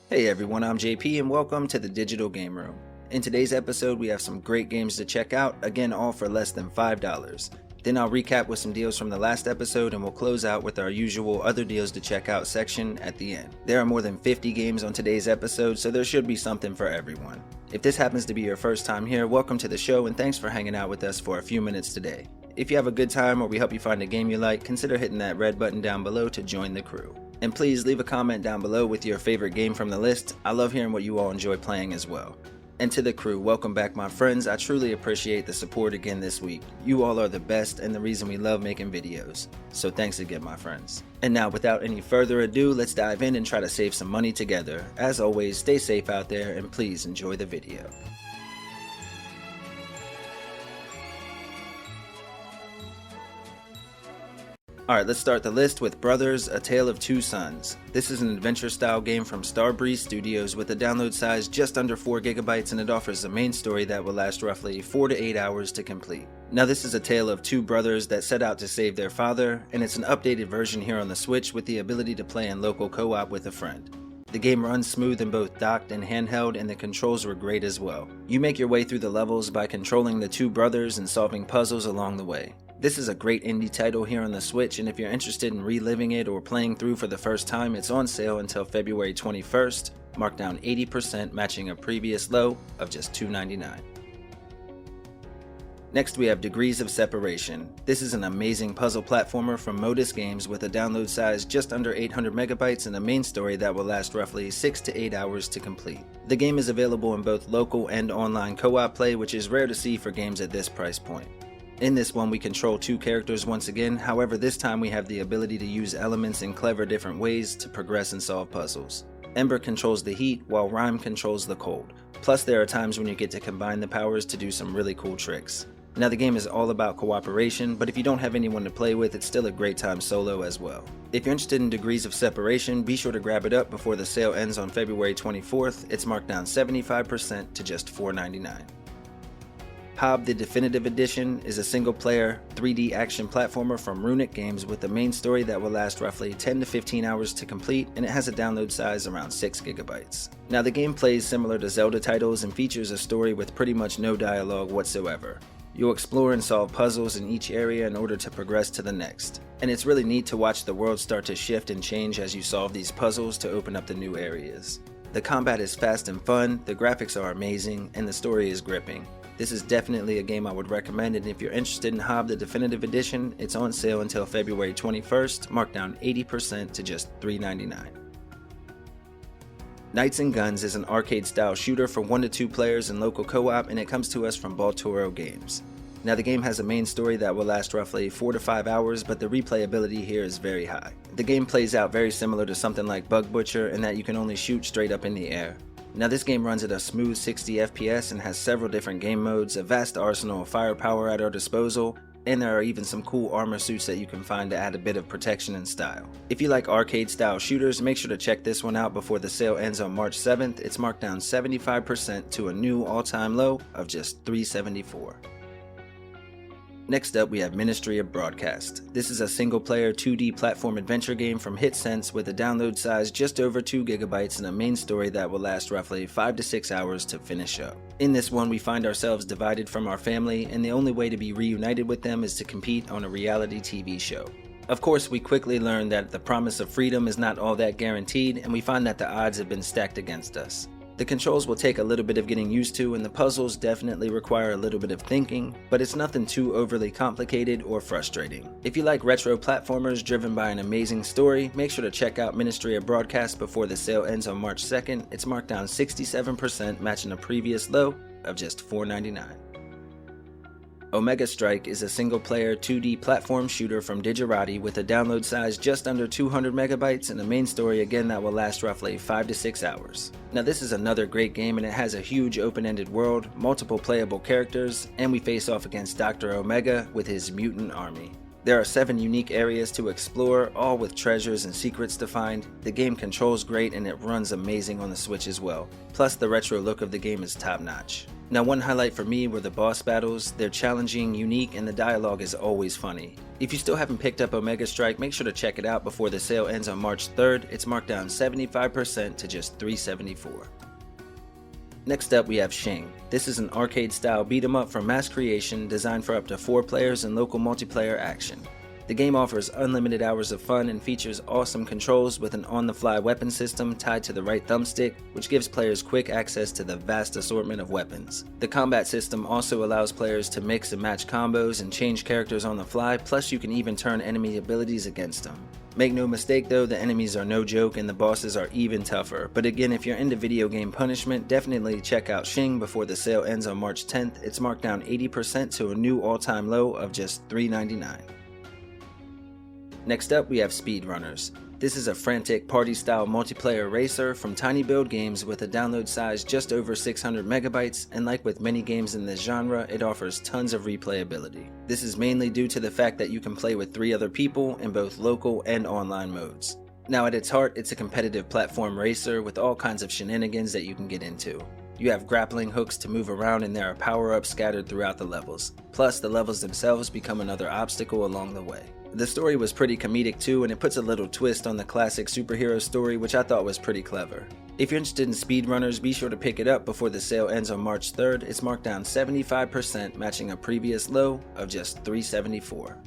Hey everyone, I'm JP and welcome to the Digital Game Room. In today's episode, we have some great games to check out, again all for less than $5. Then I'll recap with some deals from the last episode and we'll close out with our usual other deals to check out section at the end. There are more than 50 games on today's episode, so there should be something for everyone. If this happens to be your first time here, welcome to the show and thanks for hanging out with us for a few minutes today. If you have a good time or we help you find a game you like, consider hitting that red button down below to join the crew. And please leave a comment down below with your favorite game from the list. I love hearing what you all enjoy playing as well. And to the crew, welcome back my friends. I truly appreciate the support again this week. You all are the best and the reason we love making videos. So thanks again my friends. And now without any further ado, let's dive in and try to save some money together. As always, stay safe out there and please enjoy the video. Alright, let's start the list with Brothers: A Tale of Two Sons. This is an adventure style game from Starbreeze Studios with a download size just under 4GB and it offers a main story that will last roughly 4 to 8 hours to complete. Now this is a tale of two brothers that set out to save their father, and it's an updated version here on the Switch with the ability to play in local co-op with a friend. The game runs smooth in both docked and handheld, and the controls were great as well. You make your way through the levels by controlling the two brothers and solving puzzles along the way. This is a great indie title here on the Switch, and if you're interested in reliving it or playing through for the first time, it's on sale until February 21st, marked down 80%, matching a previous low of just $2.99. Next we have Degrees of Separation. This is an amazing puzzle platformer from Modus Games with a download size just under 800MB and a main story that will last roughly 6 to 8 hours to complete. The game is available in both local and online co-op play, which is rare to see for games at this price point. In this one we control two characters once again, however this time we have the ability to use elements in clever different ways to progress and solve puzzles. Ember controls the heat while Rhyme controls the cold, plus there are times when you get to combine the powers to do some really cool tricks. Now the game is all about cooperation, but if you don't have anyone to play with, it's still a great time solo as well. If you're interested in Degrees of Separation, be sure to grab it up before the sale ends on February 24th, it's marked down 75% to just $4.99. Hob the Definitive Edition is a single-player 3D action platformer from Runic Games with a main story that will last roughly 10 to 15 hours to complete, and it has a download size around 6GB. Now the game plays similar to Zelda titles and features a story with pretty much no dialogue whatsoever. You'll explore and solve puzzles in each area in order to progress to the next. And it's really neat to watch the world start to shift and change as you solve these puzzles to open up the new areas. The combat is fast and fun, the graphics are amazing, and the story is gripping. This is definitely a game I would recommend, and if you're interested in Hob the Definitive Edition, it's on sale until February 21st, marked down 80% to just $3.99. Knights and Guns is an arcade-style shooter for 1 to 2 players in local co-op, and it comes to us from Baltoro Games. Now the game has a main story that will last roughly 4 to 5 hours, but the replayability here is very high. The game plays out very similar to something like Bug Butcher in that you can only shoot straight up in the air. Now this game runs at a smooth 60 FPS and has several different game modes, a vast arsenal of firepower at our disposal, and there are even some cool armor suits that you can find to add a bit of protection and style. If you like arcade style shooters, make sure to check this one out before the sale ends on March 7th. It's marked down 75% to a new all-time low of just $374. Next up we have Ministry of Broadcast. This is a single-player 2D platform adventure game from HitSense with a download size just over 2GB and a main story that will last roughly 5 to 6 hours to finish up. In this one we find ourselves divided from our family, and the only way to be reunited with them is to compete on a reality TV show. Of course, we quickly learn that the promise of freedom is not all that guaranteed, and we find that the odds have been stacked against us. The controls will take a little bit of getting used to, and the puzzles definitely require a little bit of thinking, but it's nothing too overly complicated or frustrating. If you like retro platformers driven by an amazing story, make sure to check out Ministry of Broadcast before the sale ends on March 2nd. It's marked down 67%, matching a previous low of just $4.99. Omega Strike is a single-player 2D platform shooter from Digerati with a download size just under 200MB and a main story again that will last roughly 5 to 6 hours. Now this is another great game, and it has a huge open-ended world, multiple playable characters, and we face off against Dr. Omega with his mutant army. There are 7 unique areas to explore, all with treasures and secrets to find. The game controls great and it runs amazing on the Switch as well. Plus the retro look of the game is top notch. Now, one highlight for me were the boss battles. They're challenging, unique, and the dialogue is always funny. If you still haven't picked up Omega Strike, make sure to check it out before the sale ends on March 3rd. It's marked down 75% to just $374. Next up, we have Shing. This is an arcade-style beat-em-up from Mass Creation designed for up to 4 players and local multiplayer action. The game offers unlimited hours of fun and features awesome controls with an on-the-fly weapon system tied to the right thumbstick, which gives players quick access to the vast assortment of weapons. The combat system also allows players to mix and match combos and change characters on the fly, plus you can even turn enemy abilities against them. Make no mistake though, the enemies are no joke and the bosses are even tougher, but again, if you're into video game punishment, definitely check out Shing before the sale ends on March 10th. It's marked down 80% to a new all-time low of just $399. Next up, we have SpeedRunners. This is a frantic party-style multiplayer racer from Tiny Build Games with a download size just over 600 megabytes, and like with many games in this genre, it offers tons of replayability. This is mainly due to the fact that you can play with 3 other people in both local and online modes. Now at its heart, it's a competitive platform racer with all kinds of shenanigans that you can get into. You have grappling hooks to move around and there are power-ups scattered throughout the levels. Plus, the levels themselves become another obstacle along the way. The story was pretty comedic too, and it puts a little twist on the classic superhero story, which I thought was pretty clever. If you're interested in SpeedRunners, be sure to pick it up before the sale ends on March 3rd. It's marked down 75%, matching a previous low of just $374.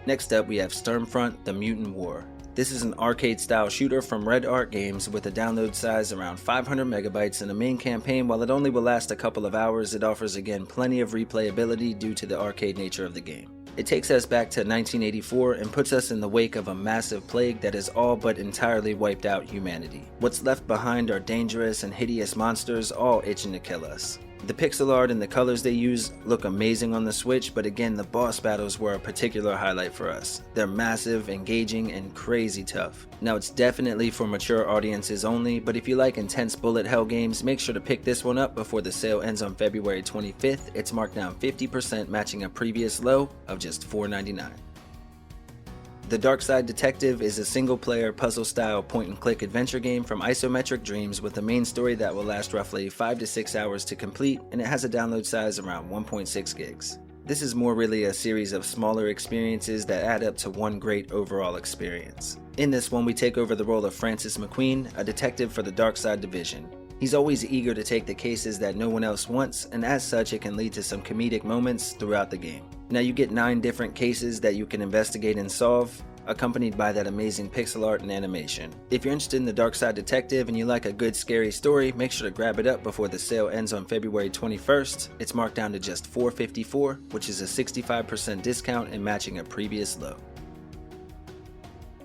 Next up, we have SturmFront: The Mutant War. This is an arcade-style shooter from Red Art Games with a download size around 500 megabytes and a main campaign. While it only will last a couple of hours, it offers again plenty of replayability due to the arcade nature of the game. It takes us back to 1984 and puts us in the wake of a massive plague that has all but entirely wiped out humanity. What's left behind are dangerous and hideous monsters, all itching to kill us. The pixel art and the colors they use look amazing on the Switch, but again, the boss battles were a particular highlight for us. They're massive, engaging, and crazy tough. Now, it's definitely for mature audiences only, but if you like intense bullet hell games, make sure to pick this one up before the sale ends on February 25th. It's marked down 50%, matching a previous low of just $499. The Darkside Detective is a single-player puzzle-style point-and-click adventure game from Isometric Dreams with a main story that will last roughly 5 to 6 hours to complete, and it has a download size around 1.6 gigs. This is more really a series of smaller experiences that add up to one great overall experience. In this one, we take over the role of Francis McQueen, a detective for the Darkside Division. He's always eager to take the cases that no one else wants, and as such it can lead to some comedic moments throughout the game. Now you get 9 different cases that you can investigate and solve, accompanied by that amazing pixel art and animation. If you're interested in the Darkside Detective and you like a good scary story, make sure to grab it up before the sale ends on February 21st. It's marked down to just $454, which is a 65% discount and matching a previous low.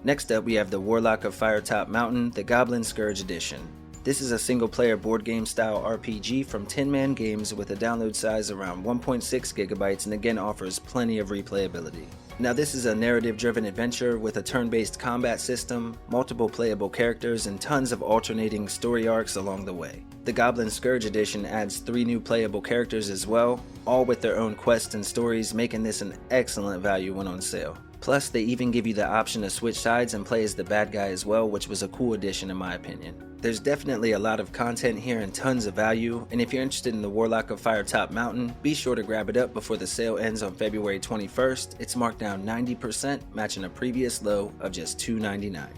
Next up, we have the Warlock of Firetop Mountain, the Goblin Scourge Edition. This is a single-player board game style RPG from Tin Man Games with a download size around 1.6 gigabytes and again offers plenty of replayability. Now this is a narrative-driven adventure with a turn-based combat system, multiple playable characters, and tons of alternating story arcs along the way. The Goblin Scourge Edition adds 3 new playable characters as well, all with their own quests and stories, making this an excellent value when on sale. Plus, they even give you the option to switch sides and play as the bad guy as well, which was a cool addition in my opinion. There's definitely a lot of content here and tons of value, and if you're interested in the Warlock of Firetop Mountain, be sure to grab it up before the sale ends on February 21st. It's marked down 90%, matching a previous low of just $299.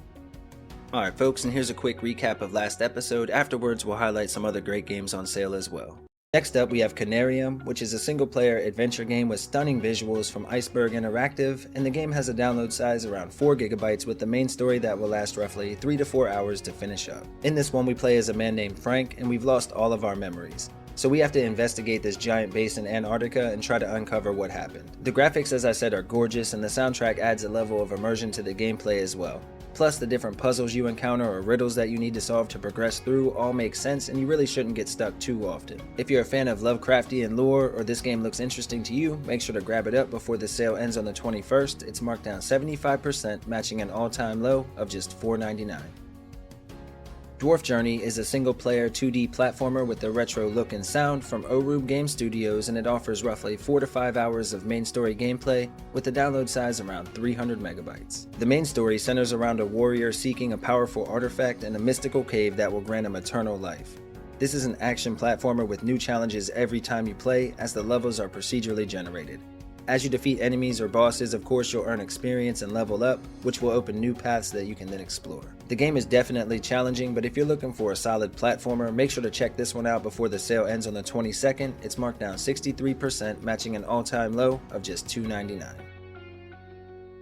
Alright folks, and here's a quick recap of last episode. Afterwards, we'll highlight some other great games on sale as well. Next up, we have Conarium, which is a single-player adventure game with stunning visuals from Iceberg Interactive, and the game has a download size around 4 gigabytes with the main story that will last roughly 3 to 4 hours to finish up. In this one, we play as a man named Frank, and we've lost all of our memories. So we have to investigate this giant base in Antarctica and try to uncover what happened. The graphics, as I said, are gorgeous, and the soundtrack adds a level of immersion to the gameplay as well. Plus, the different puzzles you encounter or riddles that you need to solve to progress through all make sense, and you really shouldn't get stuck too often. If you're a fan of Lovecraftian lore or this game looks interesting to you, make sure to grab it up before the sale ends on the 21st. It's marked down 75%, matching an all-time low of just $499. Dwarf Journey is a single-player 2D platformer with a retro look and sound from Orub Game Studios, and it offers roughly 4 to 5 hours of main story gameplay with a download size around 300 megabytes. The main story centers around a warrior seeking a powerful artifact in a mystical cave that will grant him eternal life. This is an action platformer with new challenges every time you play, as the levels are procedurally generated. As you defeat enemies or bosses, of course you'll earn experience and level up, which will open new paths that you can then explore. The game is definitely challenging, but if you're looking for a solid platformer, make sure to check this one out before the sale ends on the 22nd. It's marked down 63%, matching an all-time low of just $2.99.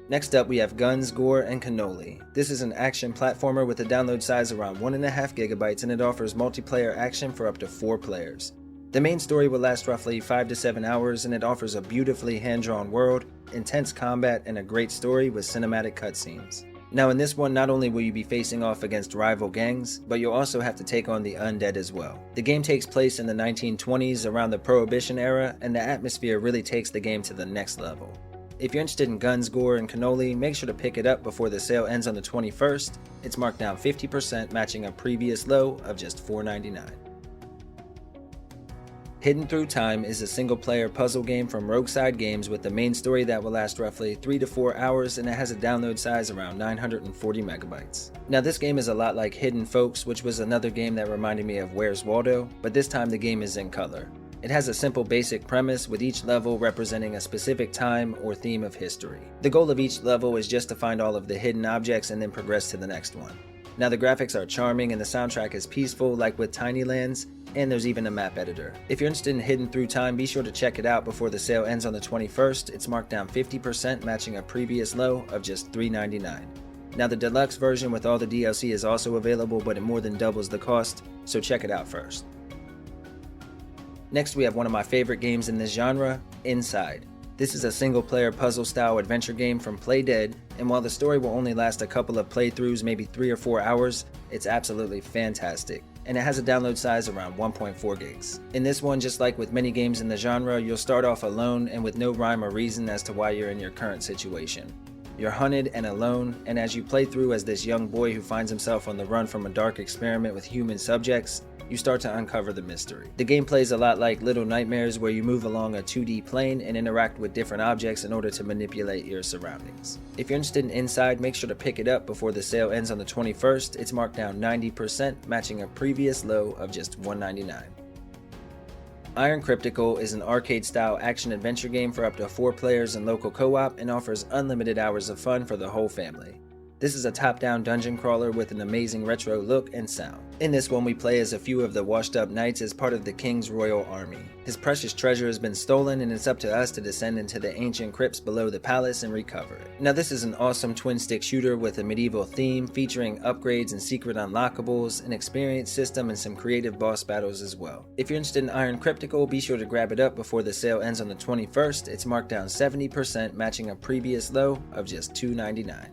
Next up, we have Guns, Gore, and Cannoli. This is an action platformer with a download size around 1.5 gigabytes, and it offers multiplayer action for up to 4 players. The main story will last roughly 5 to 7 hours, and it offers a beautifully hand-drawn world, intense combat, and a great story with cinematic cutscenes. Now in this one, not only will you be facing off against rival gangs, but you'll also have to take on the undead as well. The game takes place in the 1920s, around the Prohibition era, and the atmosphere really takes the game to the next level. If you're interested in Guns, Gore, and Cannoli, make sure to pick it up before the sale ends on the 21st. It's marked down 50%, matching a previous low of just $4.99. Hidden Through Time is a single-player puzzle game from Rogueside Games with the main story that will last roughly 3 to 4 hours, and it has a download size around 940 megabytes. Now this game is a lot like Hidden Folks, which was another game that reminded me of Where's Waldo, but this time the game is in color. It has a simple basic premise, with each level representing a specific time or theme of history. The goal of each level is just to find all of the hidden objects and then progress to the next one. Now the graphics are charming and the soundtrack is peaceful, like with Tiny Lands, and there's even a map editor. If you're interested in Hidden Through Time, be sure to check it out before the sale ends on the 21st. It's marked down 50%, matching a previous low of just $3.99. Now the deluxe version with all the DLC is also available, but it more than doubles the cost, so check it out first. Next, we have one of my favorite games in this genre, Inside. This is a single-player puzzle-style adventure game from Playdead, and while the story will only last a couple of playthroughs, maybe 3 or 4 hours, it's absolutely fantastic. And it has a download size around 1.4 gigs. In this one, just like with many games in the genre, you'll start off alone and with no rhyme or reason as to why you're in your current situation. You're hunted and alone, and as you play through as this young boy who finds himself on the run from a dark experiment with human subjects, you start to uncover the mystery. The game plays a lot like Little Nightmares, where you move along a 2D plane and interact with different objects in order to manipulate your surroundings. If you're interested in Inside, make sure to pick it up before the sale ends on the 21st. It's marked down 90%, matching a previous low of just $1.99. Iron Crypticle is an arcade-style action-adventure game for up to 4 players in local co-op and offers unlimited hours of fun for the whole family. This is a top-down dungeon crawler with an amazing retro look and sound. In this one, we play as a few of the washed-up knights as part of the King's royal army. His precious treasure has been stolen, and it's up to us to descend into the ancient crypts below the palace and recover it. Now this is an awesome twin-stick shooter with a medieval theme, featuring upgrades and secret unlockables, an experience system, and some creative boss battles as well. If you're interested in Iron Crypticle, be sure to grab it up before the sale ends on the 21st. It's marked down 70%, matching a previous low of just $2.99.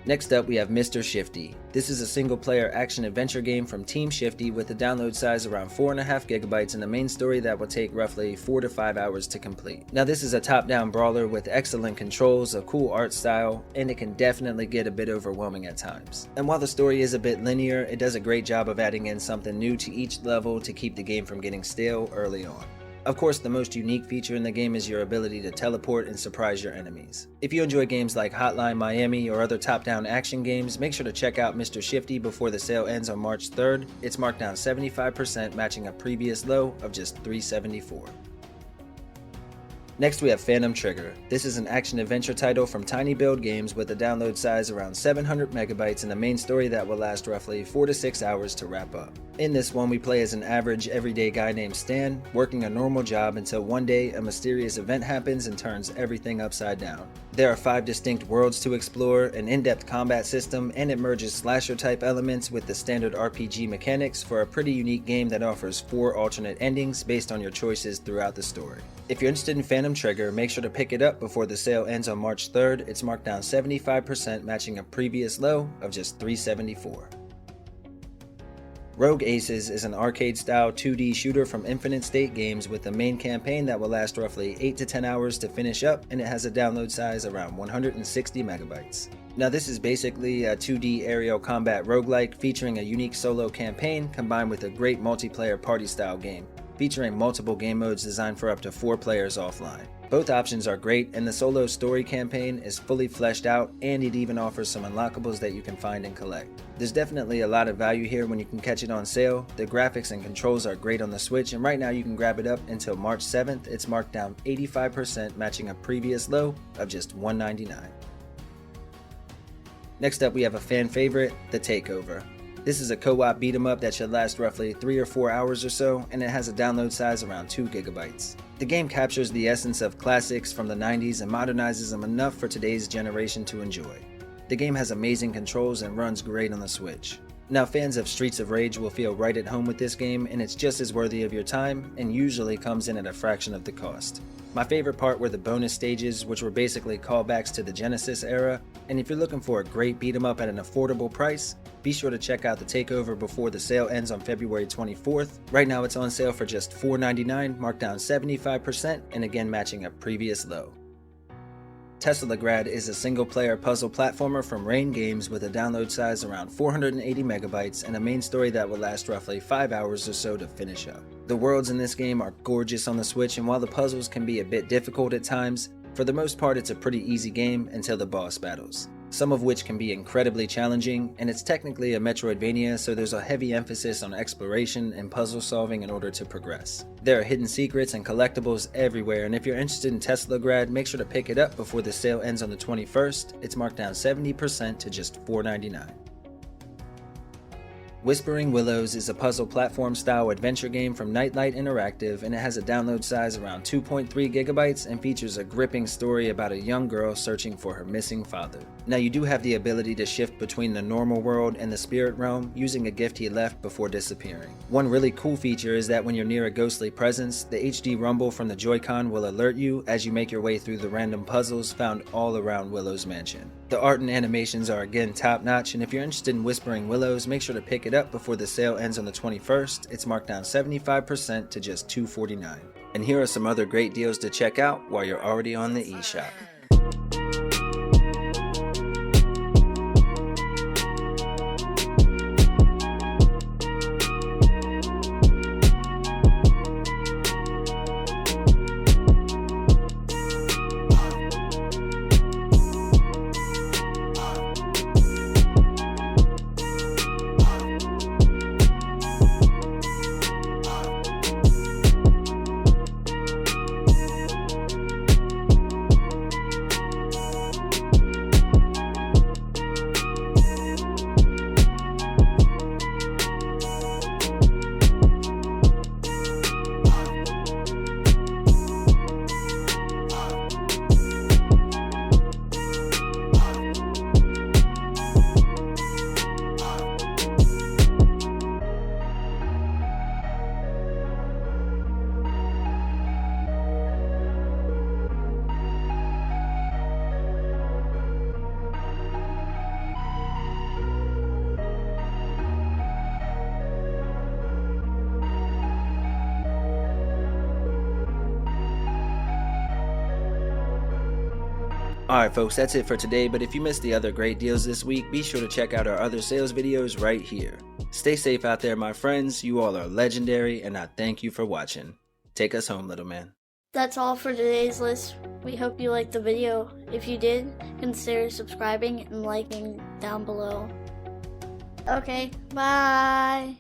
Next up, we have Mr. Shifty. This is a single-player action-adventure game from Team Shifty with a download size around 4.5 gigabytes and a main story that will take roughly 4 to 5 hours to complete. Now this is a top-down brawler with excellent controls, a cool art style, and it can definitely get a bit overwhelming at times. And while the story is a bit linear, it does a great job of adding in something new to each level to keep the game from getting stale early on. Of course, the most unique feature in the game is your ability to teleport and surprise your enemies. If you enjoy games like Hotline Miami or other top-down action games, make sure to check out Mr. Shifty before the sale ends on March 3rd. It's marked down 75%, matching a previous low of just $3.74. Next, we have Phantom Trigger. This is an action-adventure title from Tiny Build Games with a download size around 700 megabytes and a main story that will last roughly 4 to 6 hours to wrap up. In this one, we play as an average, everyday guy named Stan, working a normal job until one day a mysterious event happens and turns everything upside down. There are 5 distinct worlds to explore, an in-depth combat system, and it merges slasher-type elements with the standard RPG mechanics for a pretty unique game that offers 4 alternate endings based on your choices throughout the story. If you're interested in Phantom Trigger, make sure to pick it up before the sale ends on March 3rd. It's marked down 75%, matching a previous low of just $3.74. Rogue Aces is an arcade-style 2D shooter from Infinite State Games with a main campaign that will last roughly 8 to 10 hours to finish up, and it has a download size around 160 megabytes. Now this is basically a 2D aerial combat roguelike featuring a unique solo campaign combined with a great multiplayer party-style game, featuring multiple game modes designed for up to 4 players offline. Both options are great, and the solo story campaign is fully fleshed out, and it even offers some unlockables that you can find and collect. There's definitely a lot of value here when you can catch it on sale. The graphics and controls are great on the Switch, and right now you can grab it up until March 7th. It's marked down 85%, matching a previous low of just $199. Next up, we have a fan favorite, the TakeOver. This is a co-op beat 'em up that should last roughly 3 or 4 hours or so, and it has a download size around 2 gigabytes. The game captures the essence of classics from the 90s and modernizes them enough for today's generation to enjoy. The game has amazing controls and runs great on the Switch. Now, fans of Streets of Rage will feel right at home with this game, and it's just as worthy of your time, and usually comes in at a fraction of the cost. My favorite part were the bonus stages, which were basically callbacks to the Genesis era, and if you're looking for a great beat 'em up at an affordable price, be sure to check out the TakeOver before the sale ends on February 24th. Right now it's on sale for just $4.99, marked down 75%, and again matching a previous low. Teslagrad is a single-player puzzle platformer from Rain Games with a download size around 480 megabytes and a main story that will last roughly 5 hours or so to finish up. The worlds in this game are gorgeous on the Switch, and while the puzzles can be a bit difficult at times, for the most part it's a pretty easy game until the boss battles, some of which can be incredibly challenging, and it's technically a Metroidvania, so there's a heavy emphasis on exploration and puzzle solving in order to progress. There are hidden secrets and collectibles everywhere, and if you're interested in Teslagrad, make sure to pick it up before the sale ends on the 21st. It's marked down 70% to just $4.99. Whispering Willows is a puzzle platform style adventure game from Nightlight Interactive, and it has a download size around 2.3 gigabytes and features a gripping story about a young girl searching for her missing father. Now, you do have the ability to shift between the normal world and the spirit realm using a gift he left before disappearing. One really cool feature is that when you're near a ghostly presence, the HD rumble from the Joy-Con will alert you as you make your way through the random puzzles found all around Willows Mansion. The art and animations are again top notch, and if you're interested in Whispering Willows, make sure to pick it up before the sale ends on the 21st. It's marked down 75% to just $2.49. And here are some other great deals to check out while you're already on the eShop. Alright folks, that's it for today, but if you missed the other great deals this week, be sure to check out our other sales videos right here. Stay safe out there, my friends. You all are legendary, and I thank you for watching. Take us home, little man. That's all for today's list. We hope you liked the video. If you did, consider subscribing and liking down below. Okay, bye!